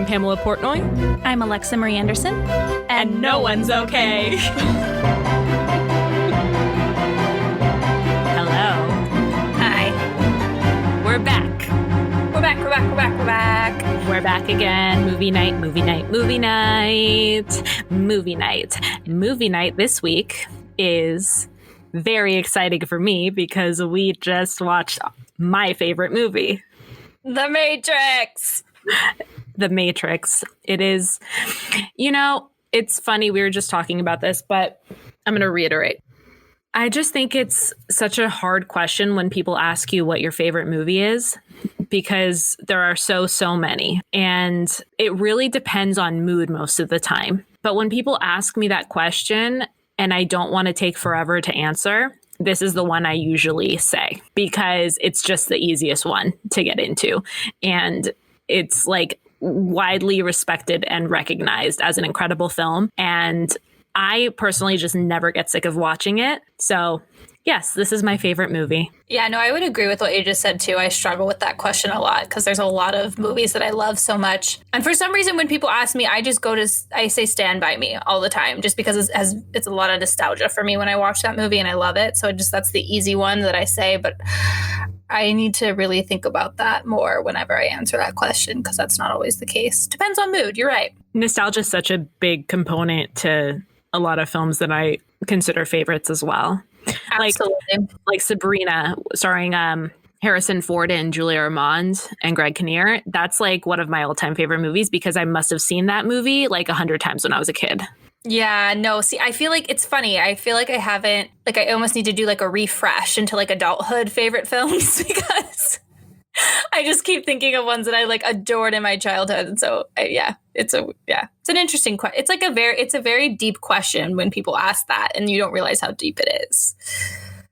I'm Pamela Portnoy. I'm Alexa Marie Anderson. And no one's okay. Hello. Hi. We're back. We're back. We're back again. Movie night. Movie night this week is very exciting for me because we just watched my favorite movie. The Matrix. The Matrix. It is, it's funny. We were just talking about this, but I'm going to reiterate. I just think it's such a hard question when people ask you what your favorite movie is, because there are so many, and it really depends on mood most of the time. But when people ask me that question and I don't want to take forever to answer, this is the one I usually say because it's just the easiest one to get into. And it's like widely respected and recognized as an incredible film. And I personally just never get sick of watching it. So yes, this is my favorite movie. Yeah, no, I would agree with what you just said too. I struggle with that question a lot because there's a lot of movies that I love so much. And for some reason, when people ask me, I say Stand By Me all the time, just because it's a lot of nostalgia for me when I watch that movie and I love it. So that's the easy one that I say, but I need to really think about that more whenever I answer that question because that's not always the case. Depends on mood. You're right. Nostalgia is such a big component to a lot of films that I consider favorites as well. Absolutely. Like Sabrina, starring Harrison Ford and Julia Armand and Greg Kinnear. That's like one of my all-time favorite movies because I must have seen that movie like 100 times when I was a kid. Yeah, no, see, I feel like it's funny. I feel like I haven't, like I almost need to do like a refresh into like adulthood favorite films because I just keep thinking of ones that I like adored in my childhood. And so it's an interesting question. It's a very deep question when people ask that and you don't realize how deep it is.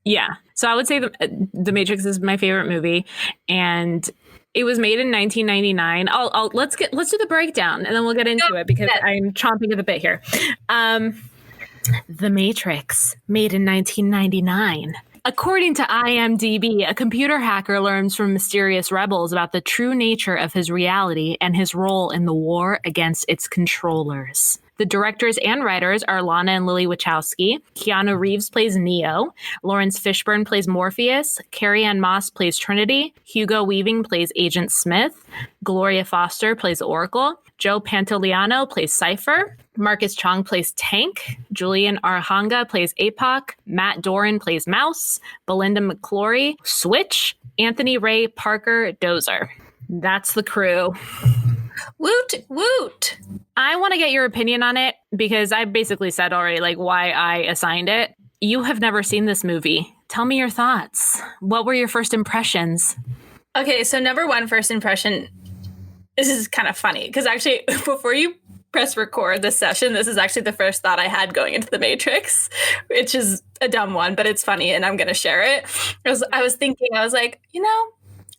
Yeah. So I would say The Matrix is my favorite movie, and it was made in 1999. Let's do the breakdown and then we'll get into it because I'm chomping at the bit here. The Matrix, made in 1999. According to IMDb, a computer hacker learns from mysterious rebels about the true nature of his reality and his role in the war against its controllers. The directors and writers are Lana and Lilly Wachowski. Keanu Reeves plays Neo. Laurence Fishburne plays Morpheus. Carrie-Anne Moss plays Trinity. Hugo Weaving plays Agent Smith. Gloria Foster plays Oracle. Joe Pantoliano plays Cypher. Marcus Chong plays Tank. Julian Arahanga plays APOC. Matt Doran plays Mouse. Belinda McClory, Switch. Anthony Ray Parker, Dozer. That's the crew. Woot, woot. I want to get your opinion on it because I basically said already like why I assigned it. You have never seen this movie. Tell me your thoughts. What were your first impressions? Okay, so number one, first impression, this is kind of funny because actually before you press record this session, this is actually the first thought I had going into The Matrix, which is a dumb one, but it's funny and I'm going to share it. I was thinking, I was like,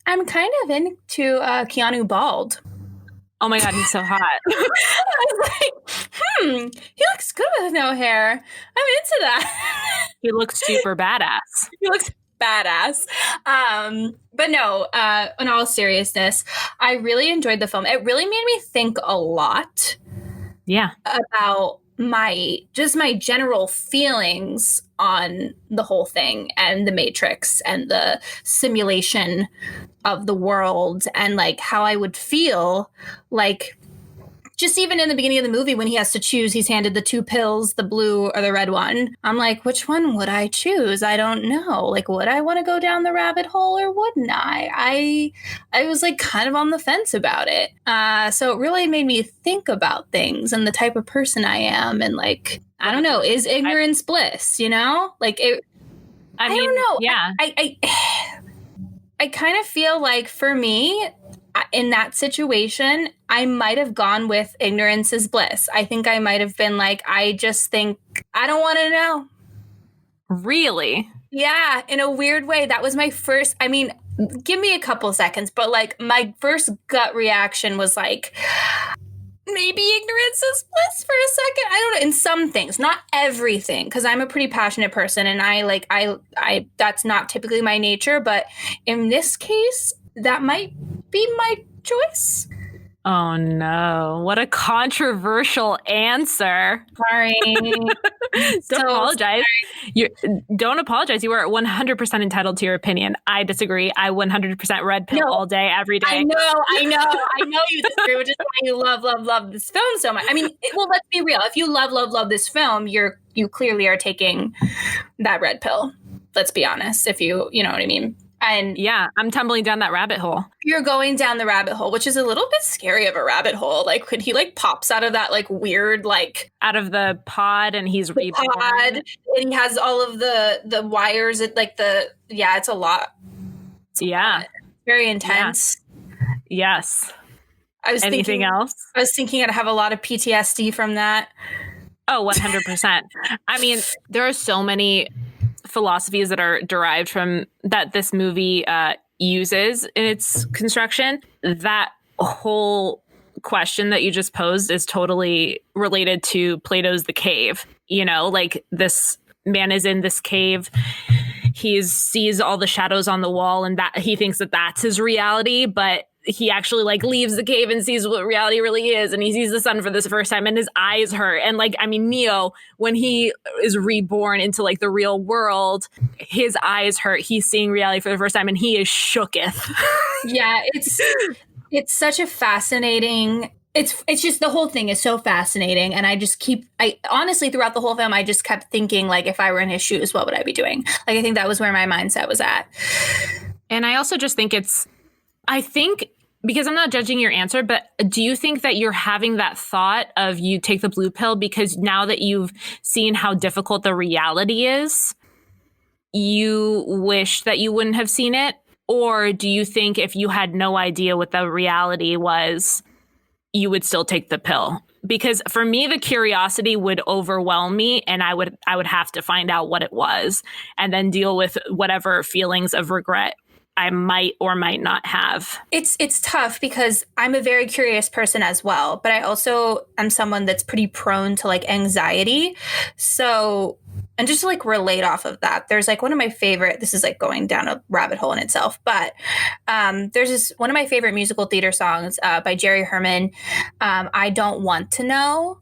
I'm kind of into Keanu bald. Oh my God, he's so hot. I was like, he looks good with no hair. I'm into that. He looks super badass. He looks badass. But no, in all seriousness, I really enjoyed the film. It really made me think a lot. Yeah. About my general feelings on the whole thing and the Matrix and the simulation of the world and like how I would feel like just even in the beginning of the movie when he has to choose, he's handed the two pills, the blue or the red one. I'm like, which one would I choose? I don't know. Like, would I want to go down the rabbit hole or wouldn't I was like kind of on the fence about it. So it really made me think about things and the type of person I am. And like, I don't know, is ignorance bliss, Like it, I don't know. Yeah. I kind of feel like for me, in that situation, I might have gone with ignorance is bliss. I think I might have been like, I just think I don't want to know. Really? Yeah, in a weird way. That was my first, give me a couple seconds, but like my first gut reaction was like, maybe ignorance is bliss for a second. I don't know. In some things, not everything, because I'm a pretty passionate person and I that's not typically my nature. But in this case, that might be my choice. Oh no, what a controversial answer. Sorry. Don't apologize. Don't apologize. You are 100% entitled to your opinion. I disagree. I 100% red pill all day, every day. I know you disagree, which is why you love this film so much. I mean, well, let's be real. If you love this film, you clearly are taking that red pill. Let's be honest. If you know what I mean. And yeah, I'm tumbling down that rabbit hole. You're going down the rabbit hole, which is a little bit scary of a rabbit hole. Like when he like pops out of that like weird like out of the pod and he's reborn. And he has all of the wires at like it's a lot. It's a lot. Very intense. Yeah. Yes. I was thinking I'd have a lot of PTSD from that. Oh, 100%. I mean, there are so many philosophies that are derived from that this movie uses in its construction. That whole question that you just posed is totally related to Plato's The Cave. You know, like this man is in this cave. He sees all the shadows on the wall and that he thinks that that's his reality, but he actually like leaves the cave and sees what reality really is. And he sees the sun for the first time and his eyes hurt. And like, I mean, Neo, when he is reborn into like the real world, his eyes hurt. He's seeing reality for the first time and he is shooketh. Yeah, it's such a fascinating, it's just the whole thing is so fascinating. And I honestly, throughout the whole film, I just kept thinking like, if I were in his shoes, what would I be doing? Like, I think that was where my mindset was at. And I also just think because I'm not judging your answer, but do you think that you're having that thought of you take the blue pill because now that you've seen how difficult the reality is, you wish that you wouldn't have seen it? Or do you think if you had no idea what the reality was, you would still take the pill? Because for me, the curiosity would overwhelm me and I would have to find out what it was and then deal with whatever feelings of regret I might or might not have. It's tough because I'm a very curious person as well, but I also am someone that's pretty prone to like anxiety. So, and just to like relate off of that, there's like one of my favorite, this is like going down a rabbit hole in itself, but there's this one of my favorite musical theater songs by Jerry Herman, I Don't Want to Know.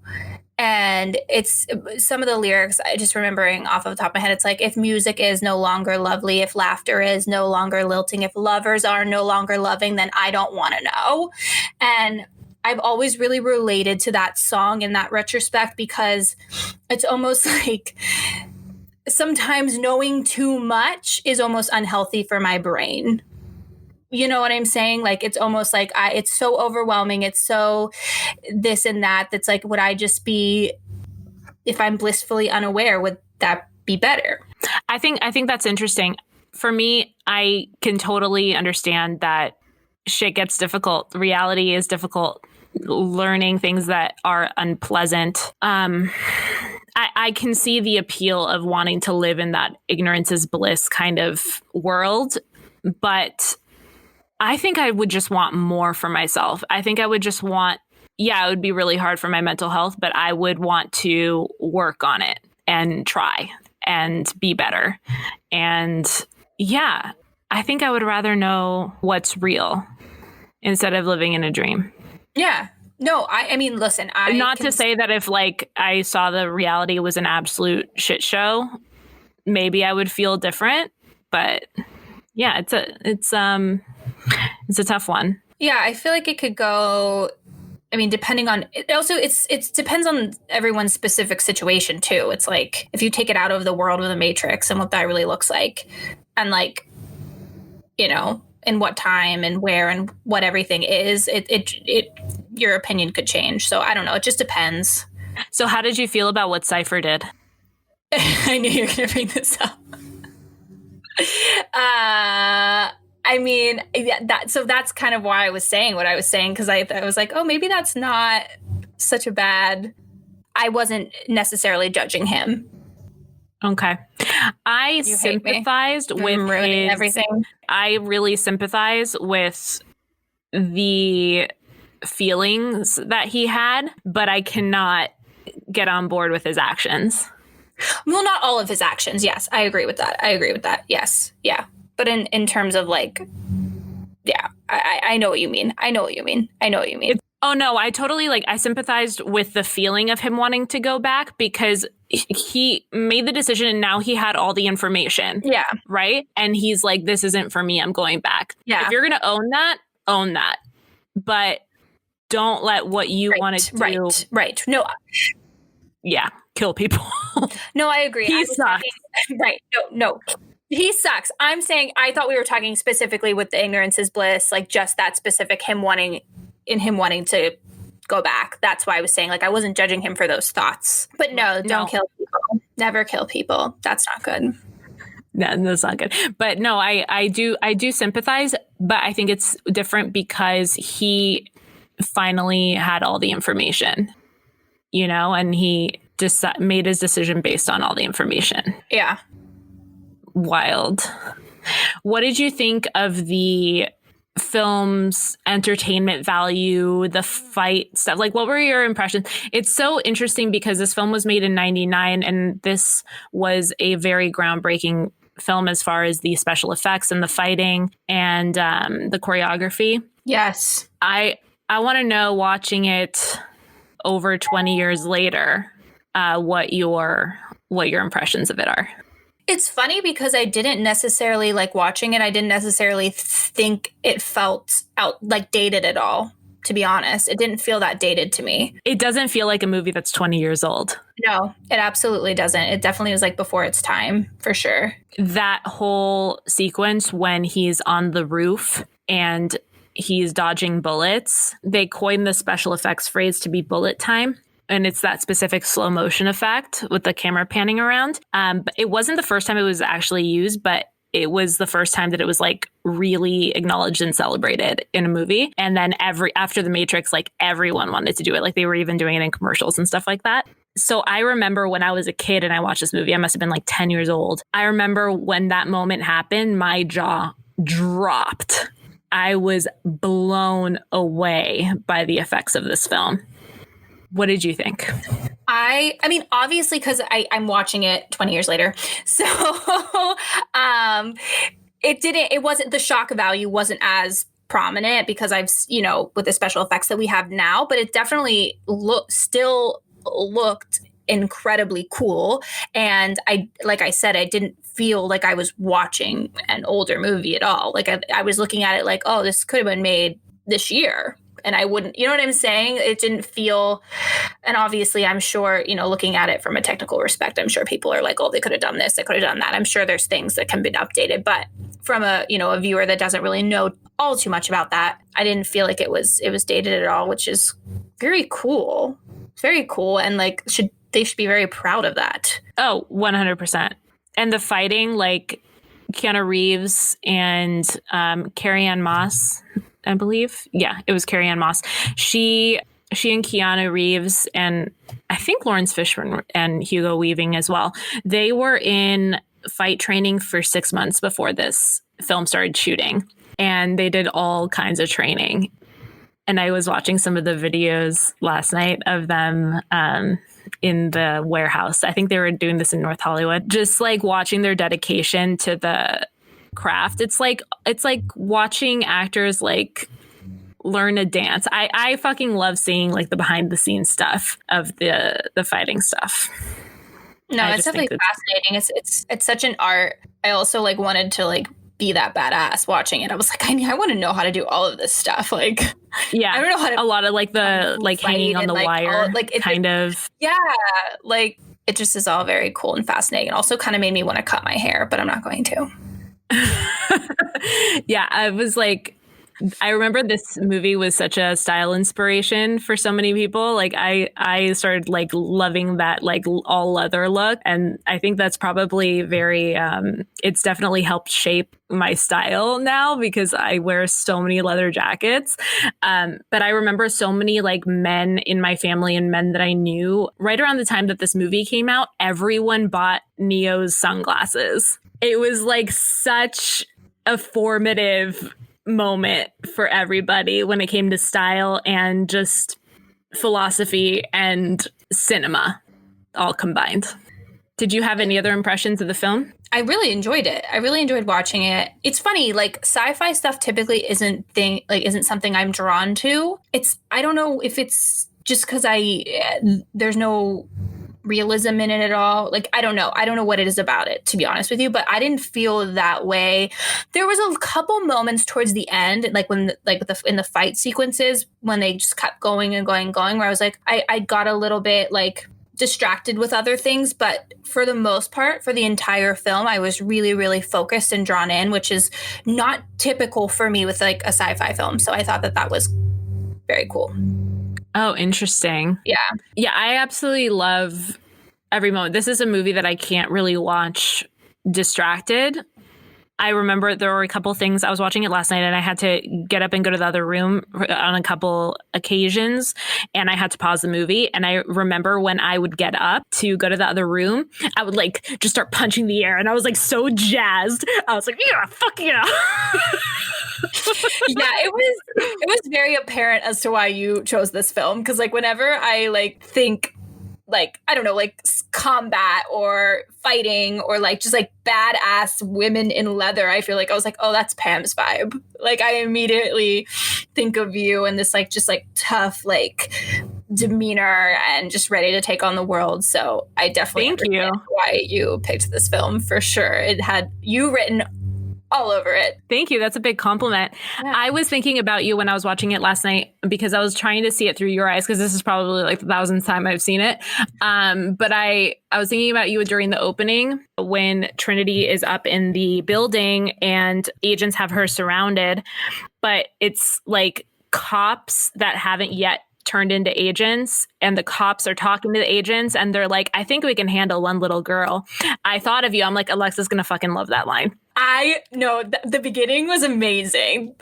And it's some of the lyrics, I just remembering off of the top of my head, it's like, if music is no longer lovely, if laughter is no longer lilting, if lovers are no longer loving, then I don't want to know. And I've always really related to that song in that retrospect because it's almost like sometimes knowing too much is almost unhealthy for my brain. You know what I'm saying? Like, it's almost like it's so overwhelming. It's so this and that. That's like, would I just be, if I'm blissfully unaware, would that be better? I think that's interesting. For me, I can totally understand that shit gets difficult. Reality is difficult. Learning things that are unpleasant. I can see the appeal of wanting to live in that ignorance is bliss kind of world, but I think I would just want more for myself. I think I would just want, it would be really hard for my mental health, but I would want to work on it and try and be better. And I think I would rather know what's real instead of living in a dream. Yeah. No, I mean, listen, to say that if like I saw the reality was an absolute shit show, maybe I would feel different, but yeah, it's a tough one. Yeah, I feel like it could go, I mean, depending on it also it depends on everyone's specific situation too. It's like if you take it out of the world of the Matrix and what that really looks like and like, you know, in what time and where and what everything is, it your opinion could change. So I don't know, it just depends. So how did you feel about what Cypher did? I knew you were going to bring this up. I mean, that's kind of why I was saying what I was saying, because I was like, oh, maybe that's not such a bad. I wasn't necessarily judging him. Okay. I sympathized with ruining everything. I really sympathize with the feelings that he had, but I cannot get on board with his actions. Well, not all of his actions. Yes, I agree with that. Yes. Yeah. But in terms of like, yeah, I know what you mean. Oh no, I totally I sympathized with the feeling of him wanting to go back because he made the decision and now he had all the information. Yeah. Right? And he's like, this isn't for me. I'm going back. Yeah. If you're going to own that. But don't let what you want to do. Right. No. Yeah. Kill people. No, I agree. He sucks. Right. No. He sucks. I'm saying I thought we were talking specifically with the ignorance is bliss, like just that specific him wanting to go back. That's why I was saying I wasn't judging him for those thoughts. But no, don't kill people. Never kill people. That's not good. No, that's not good. But no, I do sympathize, but I think it's different because he finally had all the information, and he just made his decision based on all the information. Yeah. Wild. What did you think of the film's entertainment value, the fight stuff? What were your impressions? It's so interesting because this film was made in 1999 and this was a very groundbreaking film as far as the special effects and the fighting and the choreography. Yes. I want to know, watching it over 20 years later, what your impressions of it are. It's funny because I didn't necessarily watching it. I didn't necessarily think it felt dated at all, to be honest. It didn't feel that dated to me. It doesn't feel like a movie that's 20 years old. No, it absolutely doesn't. It definitely was before its time, for sure. That whole sequence when he's on the roof and he's dodging bullets, they coined the special effects phrase to be bullet time. And it's that specific slow motion effect with the camera panning around. But it wasn't the first time it was actually used, but it was the first time that it was really acknowledged and celebrated in a movie. And then after The Matrix, everyone wanted to do it. They were even doing it in commercials and stuff like that. So I remember when I was a kid and I watched this movie, I must have been 10 years old. I remember when that moment happened, my jaw dropped. I was blown away by the effects of this film. What did you think? I mean, obviously, because I'm watching it 20 years later. So it wasn't, the shock value wasn't as prominent because I've, with the special effects that we have now, but it definitely still looked incredibly cool. And like I said, I didn't feel like I was watching an older movie at all. I was looking at it oh, this could have been made this year. And I wouldn't, you know what I'm saying? It didn't feel, and obviously I'm sure, looking at it from a technical respect, I'm sure people are oh, they could have done this, they could have done that. I'm sure there's things that can be updated, but from a viewer that doesn't really know all too much about that, I didn't feel like it was dated at all, which is very cool. It's very cool. And they should be very proud of that. Oh, 100%. And the fighting, Keanu Reeves and Carrie-Anne Moss, I believe. Yeah, it was Carrie-Anne Moss. She and Keanu Reeves and I think Laurence Fishburne and Hugo Weaving as well. They were in fight training for 6 months before this film started shooting. And they did all kinds of training. And I was watching some of the videos last night of them in the warehouse. I think they were doing this in North Hollywood. Just watching their dedication to the craft. It's like watching actors learn a dance. I fucking love seeing the behind the scenes stuff of the fighting stuff. No, it's definitely fascinating. It's such an art. I also wanted to be that badass watching it. I was I want to know how to do all of this stuff. Yeah, I don't know how to. A lot of the hanging on the wire, kind of. Yeah, it just is all very cool and fascinating. It also kind of made me want to cut my hair, but I'm not going to. Yeah, I was I remember this movie was such a style inspiration for so many people. I started loving that all leather look, and I think that's probably very it's definitely helped shape my style now because I wear so many leather jackets. But I remember so many men in my family and men that I knew right around the time that this movie came out, everyone bought Neo's sunglasses. It was such a formative moment for everybody when it came to style and just philosophy and cinema all combined. Did you have any other impressions of the film? I really enjoyed it. I really enjoyed watching it. It's funny, like sci-fi stuff typically isn't something I'm drawn to. I don't know if it's just because there's no realism in it at all. Like I don't know what it is about it, to be honest with you, but I didn't feel that way. There was a couple moments towards the end, like in the fight sequences when they just kept going and going and going, where I was like, I got a little bit like distracted with other things, but for the most part, for the entire film, I was really, really focused and drawn in, which is not typical for me with like a sci-fi film. So I thought that was very cool. Oh, interesting. Yeah. Yeah, I absolutely love every moment. This is a movie that I can't really watch distracted. I remember there were a couple things. I was watching it last night and I had to get up and go to the other room on a couple occasions, and I had to pause the movie. And I remember when I would get up to go to the other room, I would like just start punching the air, and I was like so jazzed. I was like, yeah, fuck yeah. Yeah, it was very apparent as to why you chose this film, because like whenever I like think like, I don't know, like combat or fighting or like just like badass women in leather, I feel like I was like, oh, that's Pam's vibe. Like I immediately think of you and this like just like tough like demeanor and just ready to take on the world. So I definitely understand why you picked this film for sure. It had you written all over it. Thank you. That's a big compliment. Yeah. I was thinking about you when I was watching it last night because I was trying to see it through your eyes, because this is probably like the 1,000th time I've seen it. But I was thinking about you during the opening when Trinity is up in the building and agents have her surrounded, but it's like cops that haven't yet turned into agents, and the cops are talking to the agents and they're like, I think we can handle one little girl. I thought of you. I'm like, Alexa's gonna fucking love that line. I know the beginning was amazing.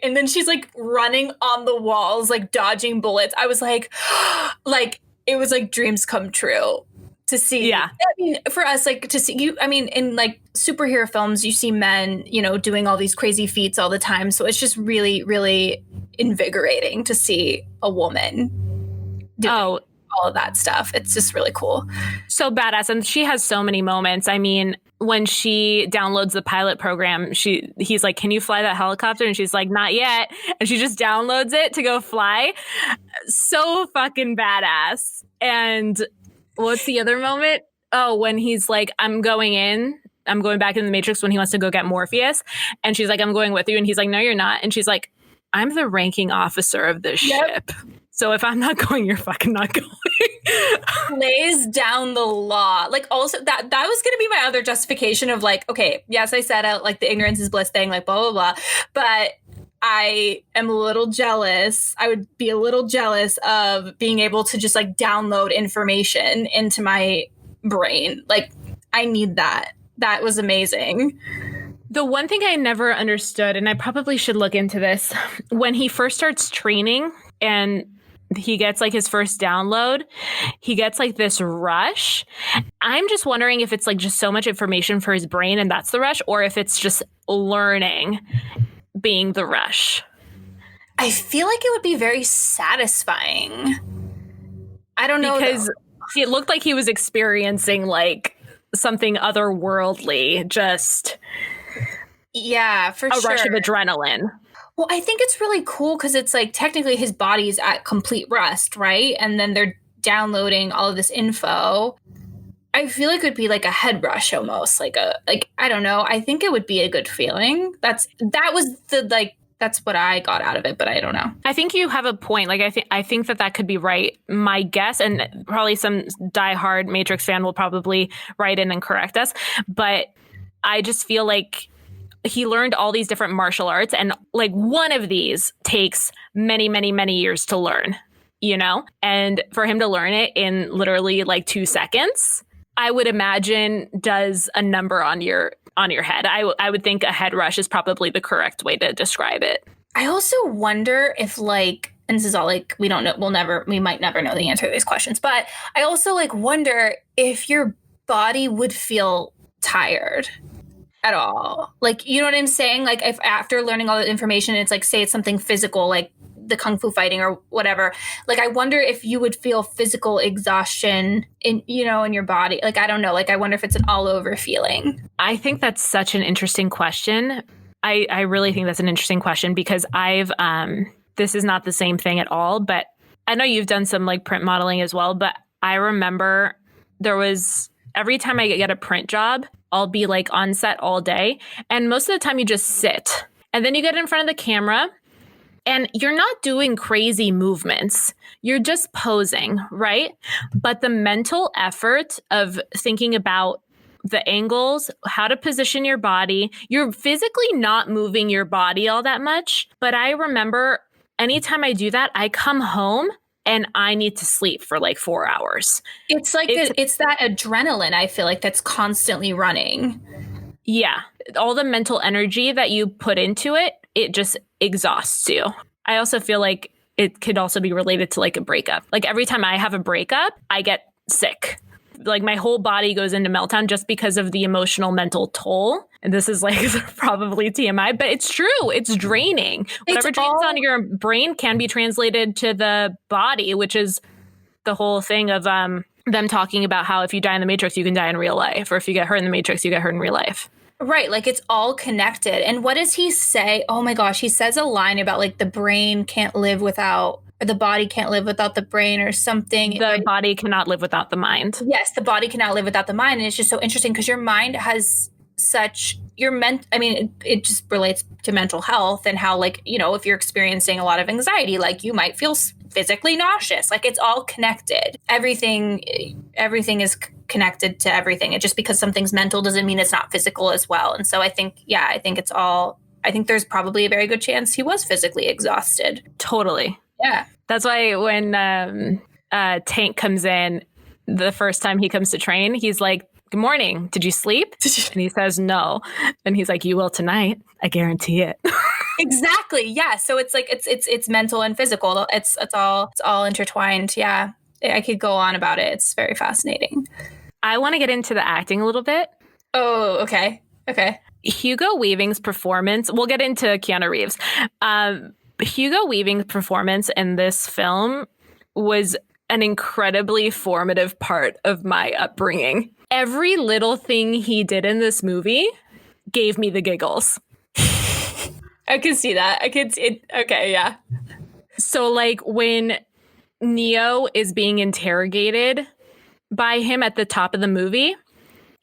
And then she's like running on the walls, like dodging bullets. I was like, it was like dreams come true to see. Yeah. I mean, for us, like to see you, I mean, in like superhero films, you see men, you know, doing all these crazy feats all the time. So it's just really, really invigorating to see a woman doing all of that stuff. It's just really cool. So badass. And she has so many moments. I mean, when she downloads the pilot program, he's like, can you fly that helicopter? And she's like, not yet. And she just downloads it to go fly. So fucking badass. And what's the other moment? Oh, when he's like, I'm going back in the Matrix, when he wants to go get Morpheus. And she's like, I'm going with you. And he's like, no, you're not. And she's like, I'm the ranking officer of this ship. So if I'm not going, you're fucking not going. Lays down the law. Like also that was going to be my other justification of like, okay, yes, I said like the ignorance is bliss thing, like blah, blah, blah. But I am a little jealous. I would be a little jealous of being able to just like download information into my brain. Like I need that. That was amazing. The one thing I never understood, and I probably should look into this, when he first starts training and he gets like his first download, he gets like this rush. I'm just wondering if it's like just so much information for his brain and that's the rush, or if it's just learning being the rush. I feel like it would be very satisfying. I don't know. Because it looked like he was experiencing like something otherworldly, just... Yeah, for sure. A rush of adrenaline. Well, I think it's really cool because it's like technically his body's at complete rest, right? And then they're downloading all of this info. I feel like it would be like a head rush almost, like I don't know. I think it would be a good feeling. That's what I got out of it, but I don't know. I think you have a point. Like I think that could be right. My guess, and probably some diehard Matrix fan will probably write in and correct us, but I just feel like he learned all these different martial arts, and like one of these takes many, many, many years to learn, you know? And for him to learn it in literally like 2 seconds, I would imagine does a number on your head. I would think a head rush is probably the correct way to describe it. I also wonder if like, and this is all like, we don't know, we might never know the answer to these questions, but I also like wonder if your body would feel tired at all. Like, you know what I'm saying? Like if after learning all the information, it's like, say it's something physical, like the kung fu fighting or whatever, like, I wonder if you would feel physical exhaustion in your body. Like, I don't know. Like, I wonder if it's an all over feeling. I think that's such an interesting question. I really think that's an interesting question because this is not the same thing at all, but I know you've done some like print modeling as well, but I remember every time I get a print job, I'll be like on set all day. And most of the time you just sit and then you get in front of the camera and you're not doing crazy movements. You're just posing, right? But the mental effort of thinking about the angles, how to position your body, you're physically not moving your body all that much. But I remember anytime I do that, I come home and I need to sleep for like 4 hours. It's like it's that adrenaline, I feel like, that's constantly running. Yeah. All the mental energy that you put into it, it just exhausts you. I also feel like it could also be related to like a breakup. Like every time I have a breakup, I get sick. Like my whole body goes into meltdown just because of the emotional mental toll. And this is like probably TMI, but it's true. It's draining. Whatever drains on your brain can be translated to the body, which is the whole thing of them talking about how if you die in the Matrix, you can die in real life. Or if you get hurt in the Matrix, you get hurt in real life. Right. Like it's all connected. And what does he say? Oh my gosh. He says a line about like the brain can't live without, or the body can't live without the brain or something. The body cannot live without the mind. Yes. The body cannot live without the mind. And it's just so interesting because your mind has it just relates to mental health and how, like, if you're experiencing a lot of anxiety, like you might feel physically nauseous. Like it's all connected. Everything is connected to everything. And just because something's mental doesn't mean it's not physical as well. And so I think there's probably a very good chance he was physically exhausted. Totally. Yeah. That's why when Tank comes in, the first time he comes to train, he's like, "Good morning. Did you sleep?" And he says, "No." And he's like, "You will tonight. I guarantee it." Exactly. Yeah. So it's like it's mental and physical. It's all intertwined. Yeah. I could go on about it. It's very fascinating. I want to get into the acting a little bit. Oh, okay. Okay. Hugo Weaving's performance. We'll get into Keanu Reeves. Hugo Weaving's performance in this film was an incredibly formative part of my upbringing. Every little thing he did in this movie gave me the giggles. I can see that. I can see it. Okay, yeah. So like when Neo is being interrogated by him at the top of the movie,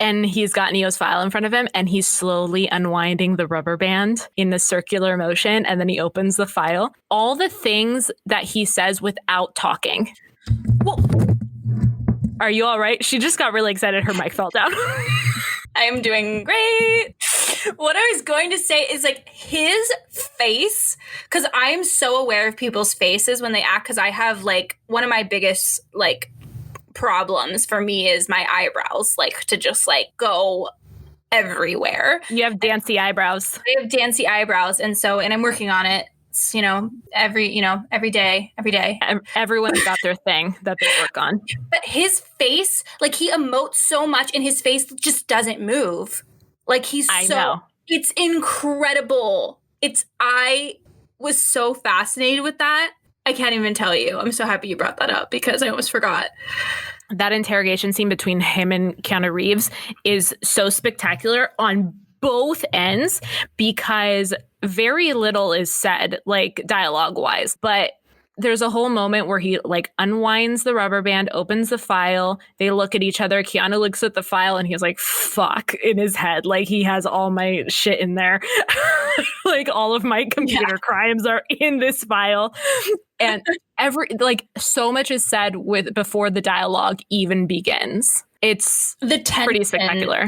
and he's got Neo's file in front of him, and he's slowly unwinding the rubber band in a circular motion, and then he opens the file. All the things that he says without talking. Well, are you all right? She just got really excited. Her mic fell down. I am doing great. What I was going to say is like his face, because I am so aware of people's faces when they act, because I have like one of my biggest like problems for me is my eyebrows, like to just like go everywhere. You have dancy eyebrows. I have dancy eyebrows. And I'm working on it. It's, every day. Everyone's got their thing that they work on. But his face, like he emotes so much and his face just doesn't move. Like I know. It's incredible. I was so fascinated with that. I can't even tell you. I'm so happy you brought that up because I almost forgot. That interrogation scene between him and Keanu Reeves is so spectacular on both ends because very little is said, like dialogue wise, but there's a whole moment where he like unwinds the rubber band, opens the file. They look at each other. Keanu looks at the file and he's like, fuck, in his head. Like he has all my shit in there. Like all of my computer crimes are in this file. And so much is said before the dialogue even begins. It's pretty spectacular.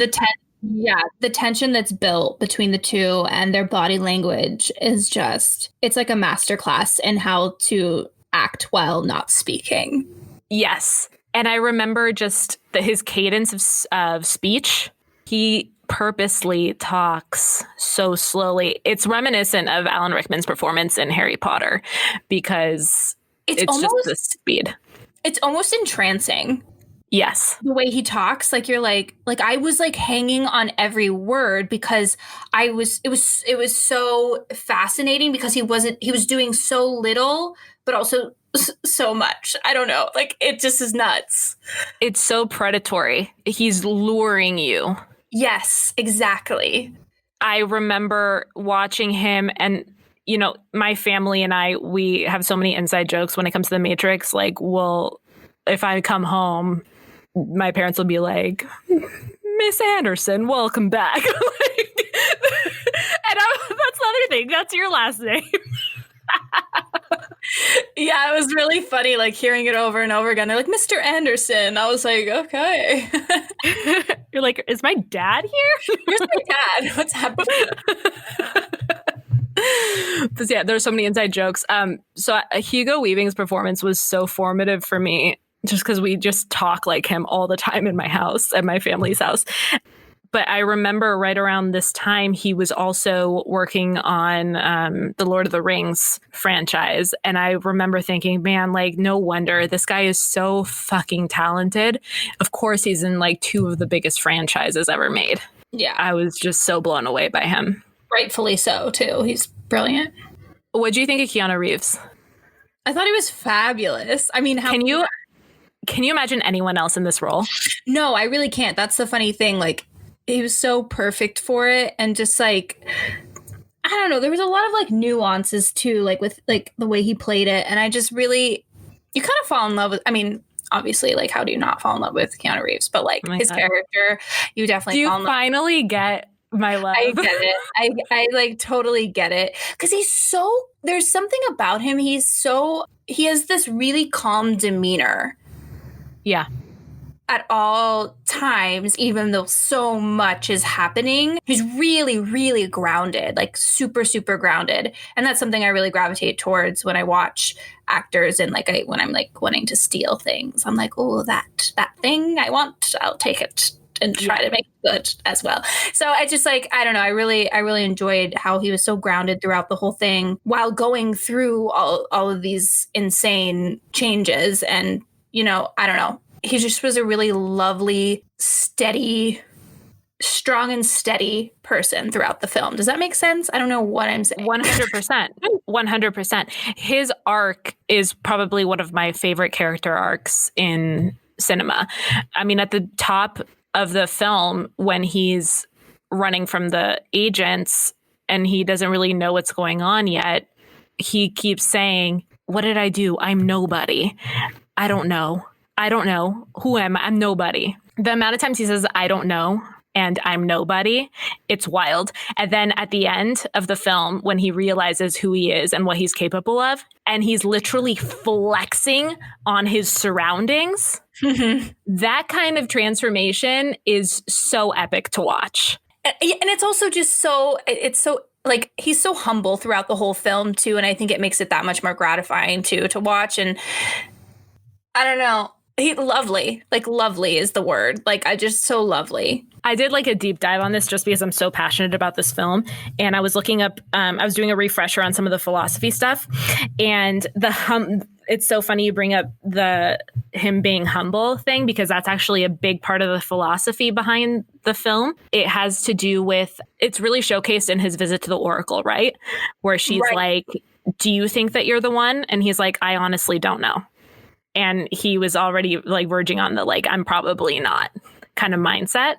The tension that's built between the two and their body language is it's like a masterclass in how to act while not speaking. Yes. And I remember just his cadence of speech. He purposely talks so slowly. It's reminiscent of Alan Rickman's performance in Harry Potter because it's just the speed. It's almost entrancing. Yes. The way he talks, like you're like I was like hanging on every word because it was so fascinating because he was doing so little, but also so much. I don't know. Like it just is nuts. It's so predatory. He's luring you. Yes, exactly. I remember watching him and, you know, my family and I, we have so many inside jokes when it comes to The Matrix. Like, well, if I come home, my parents will be like, Miss Anderson, welcome back. That's the other thing. That's your last name. Yeah, it was really funny, like hearing it over and over again. They're like, Mr. Anderson. I was like, okay. You're like, is my dad here? Where's my dad? What's happening? But yeah, there's so many inside jokes. So Hugo Weaving's performance was so formative for me, just because we just talk like him all the time in my house, at my family's house. But I remember right around this time, he was also working on the Lord of the Rings franchise. And I remember thinking, man, like, no wonder this guy is so fucking talented. Of course, he's in like 2 of the biggest franchises ever made. Yeah. I was just so blown away by him. Rightfully so, too. He's brilliant. What do you think of Keanu Reeves? I thought he was fabulous. I mean, Can you imagine anyone else in this role? No, I really can't. That's the funny thing. Like, he was so perfect for it. And just like, I don't know, there was a lot of like nuances too, like with like the way he played it. And I just really, you kind of fall in love with, I mean, obviously, like, how do you not fall in love with Keanu Reeves? But like his character, you definitely fall in love. Do you finally get my love? I get it. I like totally get it. Because there's something about him. He has this really calm demeanor. Yeah. At all times, even though so much is happening, he's really, really grounded, like super, super grounded. And that's something I really gravitate towards when I watch actors and like when I'm like wanting to steal things. I'm like, oh, that thing I want, I'll take it and try to make it good as well. So I just like, I don't know, I really enjoyed how he was so grounded throughout the whole thing while going through all of these insane changes. And, you know, I don't know. He just was a really lovely, steady, strong and steady person throughout the film. Does that make sense? I don't know what I'm saying. 100%. 100%. His arc is probably one of my favorite character arcs in cinema. I mean, at the top of the film, when he's running from the agents and he doesn't really know what's going on yet, he keeps saying, what did I do? I'm nobody. I don't know. Who am I? I'm nobody. The amount of times he says, I don't know, and I'm nobody, it's wild. And then at the end of the film, when he realizes who he is and what he's capable of, and he's literally flexing on his surroundings, that kind of transformation is so epic to watch. And it's also just it's so like, he's so humble throughout the whole film too. And I think it makes it that much more gratifying too, to watch. And I don't know. Lovely is the word. Like, I just so lovely. I did like a deep dive on this just because I'm so passionate about this film. And I was looking up, I was doing a refresher on some of the philosophy stuff. And it's so funny you bring up him being humble thing, because that's actually a big part of the philosophy behind the film. It has to do with, it's really showcased in his visit to the Oracle, right? Where she's like, do you think that you're the one? And he's like, I honestly don't know. And he was already like verging on the like, I'm probably not kind of mindset.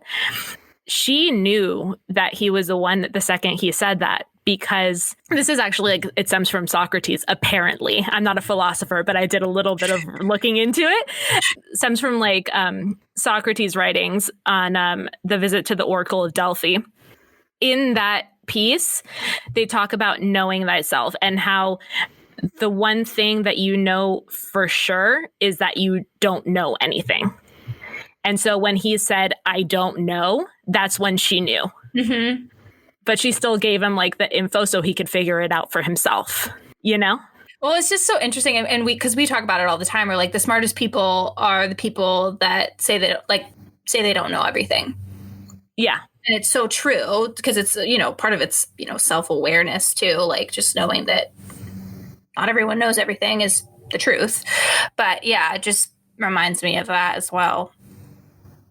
She knew that he was the one the second he said that, because this is actually like, it stems from Socrates, apparently. I'm not a philosopher, but I did a little bit of looking into it. It stems from like Socrates' writings on the visit to the Oracle of Delphi. In that piece, they talk about knowing thyself and how the one thing that you know for sure is that you don't know anything. And so when he said, I don't know, that's when she knew. Mm-hmm. But she still gave him like the info so he could figure it out for himself, you know? Well, it's just so interesting. And because we talk about it all the time, we're like, the smartest people are the people that say they don't know everything. Yeah. And it's so true, because it's, you know, part of it's, you know, self-awareness too, like just knowing that not everyone knows everything is the truth. But yeah, it just reminds me of that as well.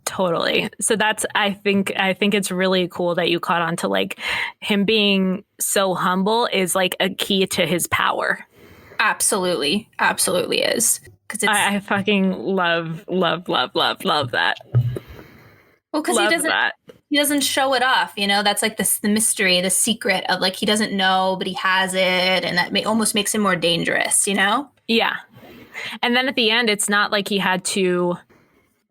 Totally. So I think it's really cool that you caught on to like him being so humble is like a key to his power. Absolutely is. Because I fucking love that. Well, because he doesn't show it off, you know. That's like the mystery, the secret of like he doesn't know, but he has it, and that almost makes him more dangerous, you know. Yeah, and then at the end, it's not like he had to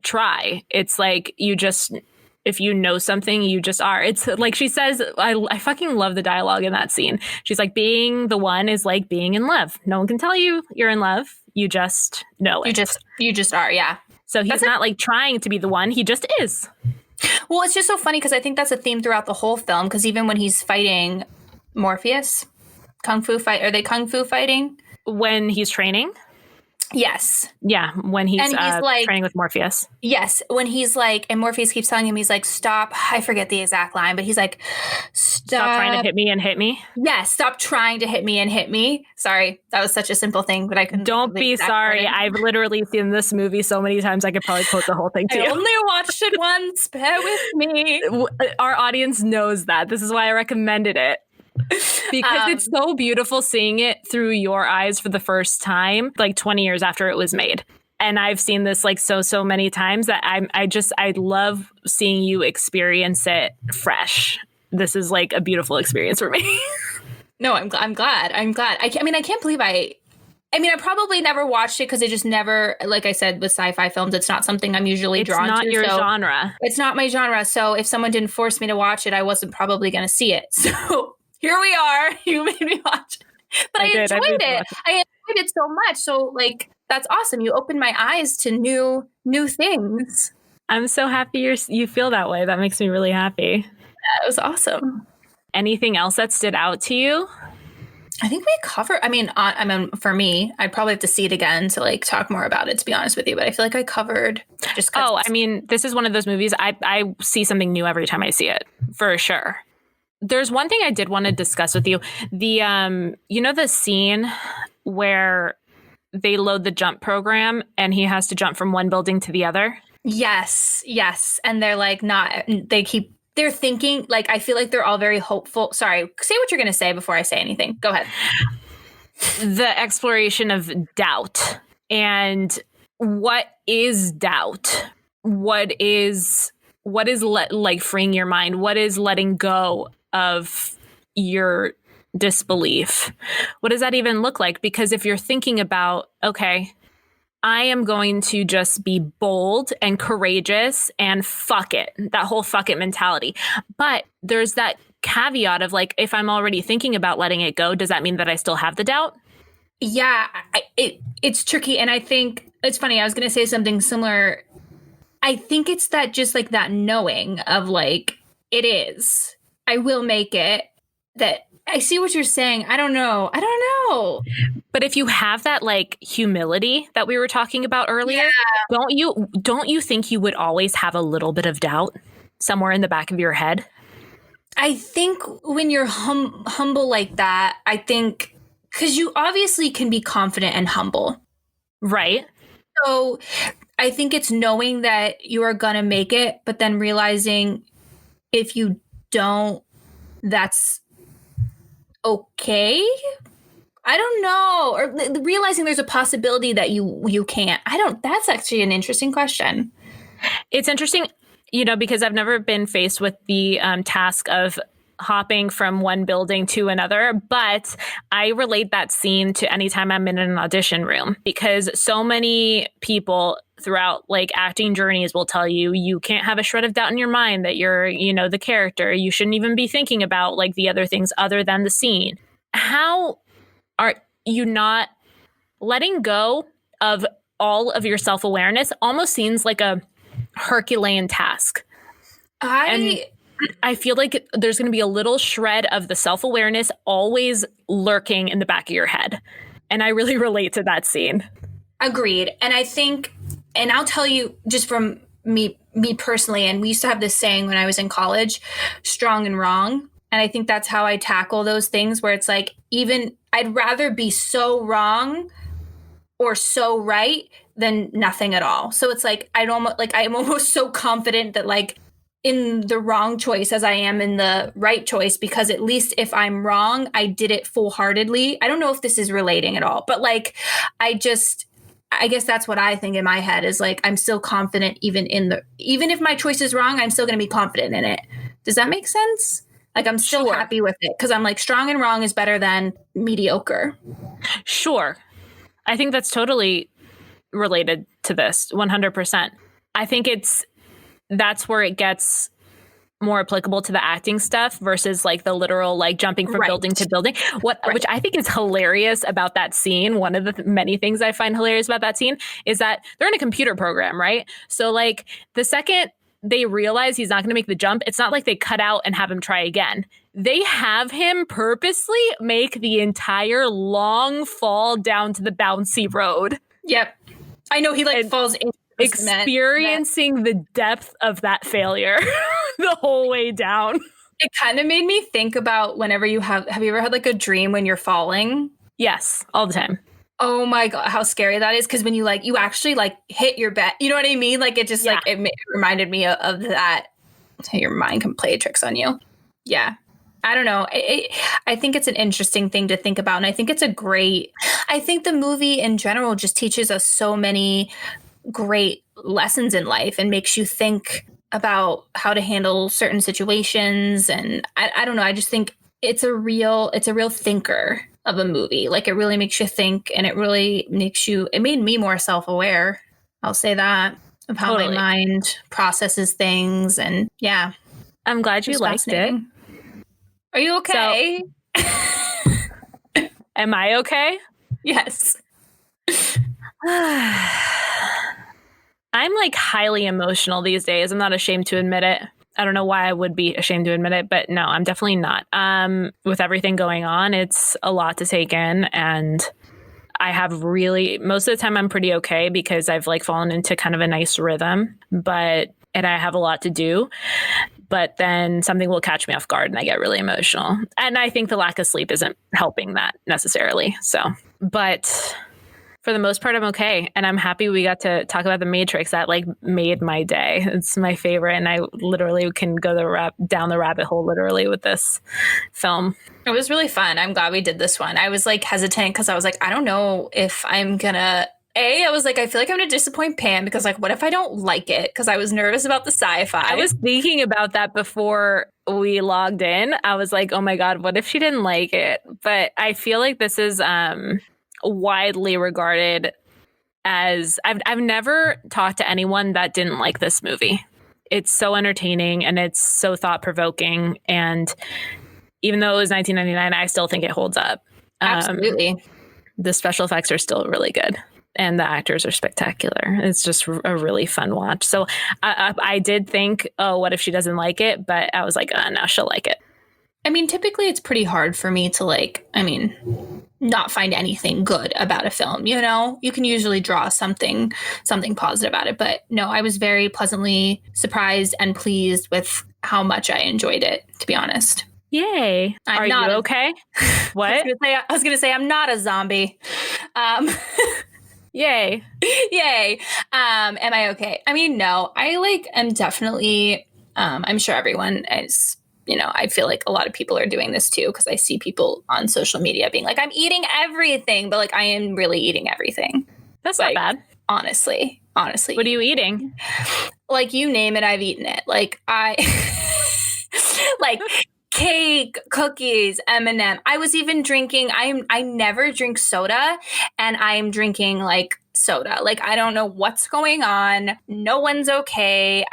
try. It's like if you know something, you just are. It's like she says, I fucking love the dialogue in that scene. She's like, being the one is like being in love. No one can tell you you're in love. You just know it. You just are, yeah. So he's not like trying to be the one. He just is. Well, it's just so funny because I think that's a theme throughout the whole film. Because even when he's fighting Morpheus, are they kung fu fighting? When he's training? Yes. Yeah, when he's like, training with Morpheus. Yes, when he's like, and Morpheus keeps telling him, he's like, stop. I forget the exact line, but he's like, stop trying to hit me and hit me. Yes, stop trying to hit me and hit me. Sorry, that was such a simple thing, but I couldn't. Don't be sorry. I've literally seen this movie so many times I could probably quote the whole thing to you. I only watched it once. Bear with me. Our audience knows that. This is why I recommended it. Because it's so beautiful seeing it through your eyes for the first time, like 20 years after it was made. And I've seen this like so many times that I love seeing you experience it fresh. This is like a beautiful experience for me. No, I'm glad. I can't believe I probably never watched it because it just never, like I said, with sci-fi films, it's not something I'm usually drawn to. It's not your genre. It's not my genre. So if someone didn't force me to watch it, I wasn't probably going to see it. So here we are. You made me watch it. But I enjoyed it. I enjoyed it so much. So like, that's awesome. You opened my eyes to new things. I'm so happy you feel that way. That makes me really happy. Yeah, it was awesome. Anything else that stood out to you? I think we covered, for me, I'd probably have to see it again to like talk more about it, to be honest with you. But I feel like I covered just. This is one of those movies. I see something new every time I see it, for sure. There's one thing I did want to discuss with you. The, the scene where they load the jump program and he has to jump from one building to the other. Yes. And they're like they're thinking, like, I feel like they're all very hopeful. Sorry, say what you're going to say before I say anything. Go ahead. The exploration of doubt and what is doubt? What is freeing your mind? What is letting go of your disbelief? What does that even look like? Because if you're thinking about, okay, I am going to just be bold and courageous and fuck it, that whole fuck it mentality. But there's that caveat of like, if I'm already thinking about letting it go, does that mean that I still have the doubt? Yeah, it's tricky. And I think it's funny. I was going to say something similar. I think it's that just like that knowing of like, it is. I will make it. That I see what you're saying. I don't know. But if you have that like humility that we were talking about earlier, don't you think you would always have a little bit of doubt somewhere in the back of your head? I think when you're humble like that, I think because you obviously can be confident and humble. Right. So I think it's knowing that you are going to make it, but then realizing if you don't, that's okay. I don't know. Or realizing there's a possibility that you can't. That's actually an interesting question. It's interesting, because I've never been faced with the task of hopping from one building to another, but I relate that scene to anytime I'm in an audition room, because so many people throughout like acting journeys will tell you, you can't have a shred of doubt in your mind that you're, the character. You shouldn't even be thinking about like the other things other than the scene. How are you not letting go of all of your self-awareness? Almost seems like a Herculean task. I feel like there's going to be a little shred of the self-awareness always lurking in the back of your head. And I really relate to that scene. Agreed. And I think, and I'll tell you just from me personally, and we used to have this saying when I was in college, strong and wrong. And I think that's how I tackle those things where it's like, even I'd rather be so wrong or so right than nothing at all. So it's like I'm almost so confident that like in the wrong choice as I am in the right choice, because at least if I'm wrong, I did it full-heartedly. I don't know if this is relating at all, but like I guess that's what I think in my head is like I'm still confident even if my choice is wrong, I'm still going to be confident in it. Does that make sense? Like I'm still happy with it because I'm like strong and wrong is better than mediocre. Sure. I think that's totally related to this 100%. I think that's where it gets more applicable to the acting stuff versus like the literal like jumping from building to building. Which I think is hilarious about that scene. One of the many things I find hilarious about that scene is that they're in a computer program, right? So like the second they realize he's not going to make the jump, it's not like they cut out and have him try again. They have him purposely make the entire long fall down to the bouncy road. Yep. I know he like falls in. Experiencing the depth of that failure the whole way down. It kind of made me think about whenever have you ever had like a dream when you're falling? Yes, all the time. Oh my God, how scary that is. Because when you actually like hit your bed, you know what I mean? Like it just like, it reminded me of that. Your mind can play tricks on you. Yeah. I don't know. I think it's an interesting thing to think about. And I think I think the movie in general just teaches us so many great lessons in life and makes you think about how to handle certain situations. And I don't know. I just think it's a real thinker of a movie. Like it really makes you think, and it made me more self-aware. I'll say that, of how my mind processes things. And yeah. I'm glad you liked it. Are you okay? So, am I okay? Yes. I'm like highly emotional these days. I'm not ashamed to admit it. I don't know why I would be ashamed to admit it, but no, I'm definitely not. With everything going on, it's a lot to take in. And I have most of the time I'm pretty okay because I've like fallen into kind of a nice rhythm, and I have a lot to do. But then something will catch me off guard and I get really emotional. And I think the lack of sleep isn't helping that necessarily. But for the most part, I'm okay. And I'm happy we got to talk about The Matrix. That like made my day. It's my favorite. And I literally can go down the rabbit hole literally with this film. It was really fun. I'm glad we did this one. I was like hesitant because I was like, I don't know if I'm gonna... I was like, I feel like I'm going to disappoint Pam because like, what if I don't like it? Because I was nervous about the sci-fi. I was thinking about that before we logged in. I was like, oh my God, what if she didn't like it? But I feel like this is widely regarded as... I've never talked to anyone that didn't like this movie. It's so entertaining and it's so thought-provoking. And even though it was 1999, I still think it holds up. Absolutely. The special effects are still really good. And the actors are spectacular. It's just a really fun watch. So I did think, oh, what if she doesn't like it? But I was like, no, she'll like it. I mean, typically it's pretty hard for me to not find anything good about a film. You know, you can usually draw something positive about it. But no, I was very pleasantly surprised and pleased with how much I enjoyed it, to be honest. Yay. Are you okay? What? I was going to say I'm not a zombie. Yay. Yay. Am I okay? I mean, no, I'm definitely, I'm sure everyone is, I feel like a lot of people are doing this too, because I see people on social media being like, I'm eating everything, but like, I am really eating everything. That's not bad. Honestly. What are you eating? Like, you name it, I've eaten it. Like, like cake, cookies, M&M. I was even drinking, I never drink soda, and I am drinking like soda. Like, I don't know what's going on. No one's okay.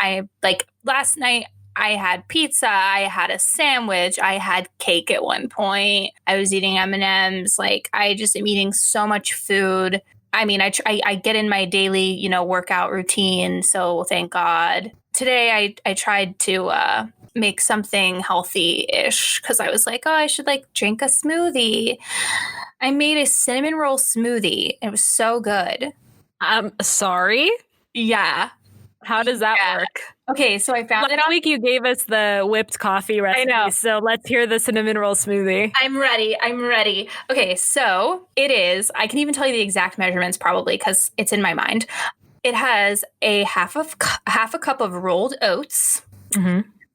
Last night I had pizza, I had a sandwich, I had cake at one point. I was eating M&Ms. Like, I just am eating so much food. I mean, I get in my daily, workout routine. So thank God. Today I tried to make something healthy-ish because I was like, oh, I should drink a smoothie. I made a cinnamon roll smoothie. It was so good. Sorry? Yeah. How does that work? Okay, so I found Last week you gave us the whipped coffee recipe. I know. So let's hear the cinnamon roll smoothie. I'm ready. Okay, so it is, I can even tell you the exact measurements probably because it's in my mind. It has a half a cup of rolled oats,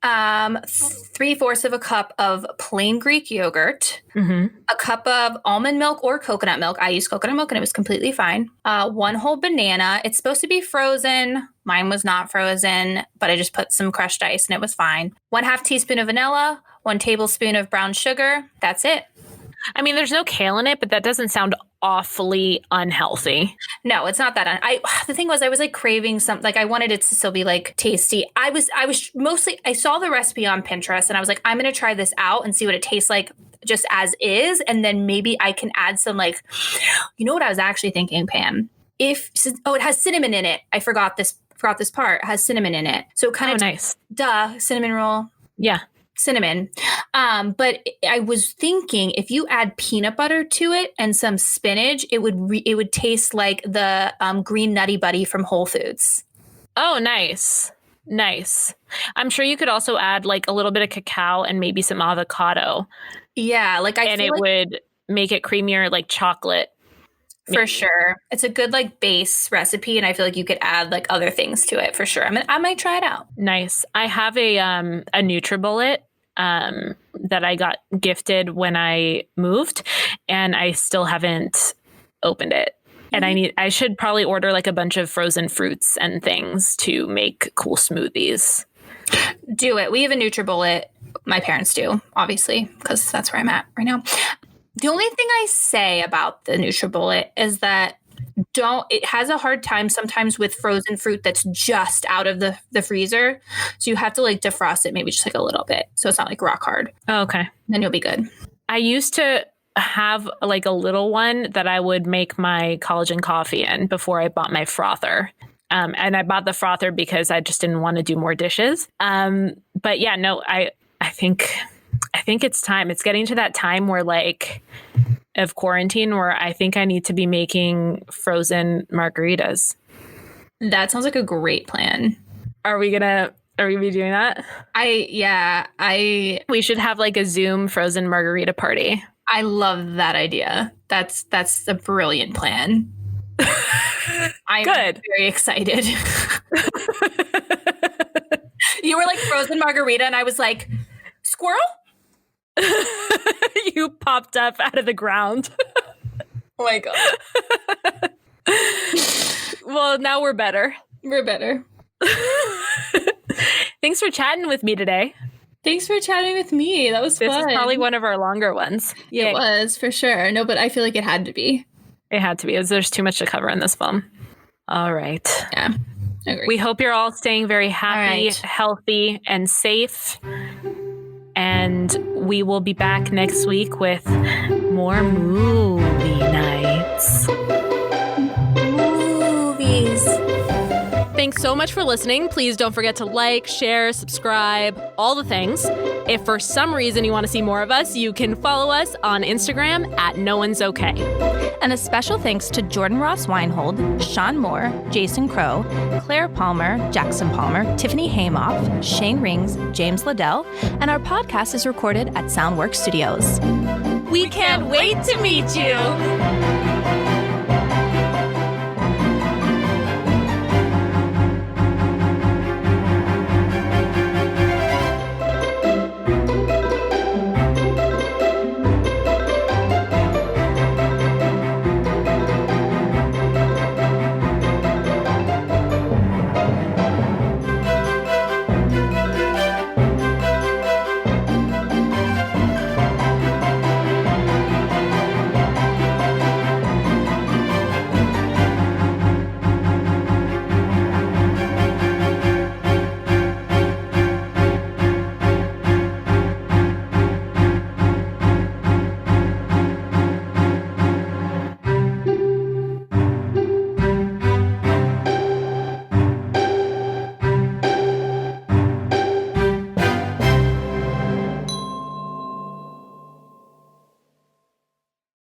3/4 of a cup of plain Greek yogurt, a cup of almond milk or coconut milk. I used coconut milk and it was completely fine. 1 whole banana. It's supposed to be frozen. Mine was not frozen, but I just put some crushed ice and it was fine. 1/2 teaspoon of vanilla, 1 tablespoon of brown sugar. That's it. I mean, there's no kale in it, but that doesn't sound awfully unhealthy. No, it's not that. The thing was, I was like craving something. Like I wanted it to still be like tasty. I saw the recipe on Pinterest and I was like, I'm going to try this out and see what it tastes like just as is. And then maybe I can add some like, you know what I was actually thinking, Pam? It has cinnamon in it. I forgot this part. It has cinnamon in it. So kind of nice. Duh, cinnamon roll. Yeah. Cinnamon. But I was thinking if you add peanut butter to it and some spinach, it would taste like the green Nutty Buddy from Whole Foods. Oh, nice. I'm sure you could also add like a little bit of cacao and maybe some avocado. Yeah, it would make it creamier, like chocolate. For sure. It's a good like base recipe and I feel like you could add like other things to it for sure. I might try it out. Nice. I have a NutriBullet that I got gifted when I moved and I still haven't opened it. And I should probably order like a bunch of frozen fruits and things to make cool smoothies. Do it. We have a NutriBullet. My parents do, obviously, because that's where I'm at right now. The only thing I say about the NutriBullet is that it has a hard time sometimes with frozen fruit that's just out of the freezer. So you have to like defrost it maybe just like a little bit. So it's not like rock hard. Oh, okay. Then you'll be good. I used to have like a little one that I would make my collagen coffee in before I bought my frother. And I bought the frother because I just didn't want to do more dishes. But yeah, no, I think it's time. It's getting to that time where like of quarantine where I think I need to be making frozen margaritas. That sounds like a great plan. Are we be doing that? We should have like a Zoom frozen margarita party. I love that idea. That's a brilliant plan. I'm very excited. You were like frozen margarita and I was like, squirrel? You popped up out of the ground. Oh my God. Well, now we're better. We're better. Thanks for chatting with me today. Thanks for chatting with me. That was fun. This is probably one of our longer ones. It was, for sure. No, but I feel like it had to be. It had to be, as there's too much to cover in this film. All right. Yeah. Agree. We hope you're all staying very happy, healthy, and safe. And we will be back next week with more movie nights. Movies. Thanks so much for listening. Please don't forget to like, share, subscribe, all the things. If for some reason you want to see more of us, you can follow us on Instagram at NoOne'sOkay. And a special thanks to Jordan Ross Weinhold, Sean Moore, Jason Crow, Claire Palmer, Jackson Palmer, Tiffany Haymoff, Shane Rings, James Liddell, and our podcast is recorded at Soundworks Studios. We can't wait to meet you!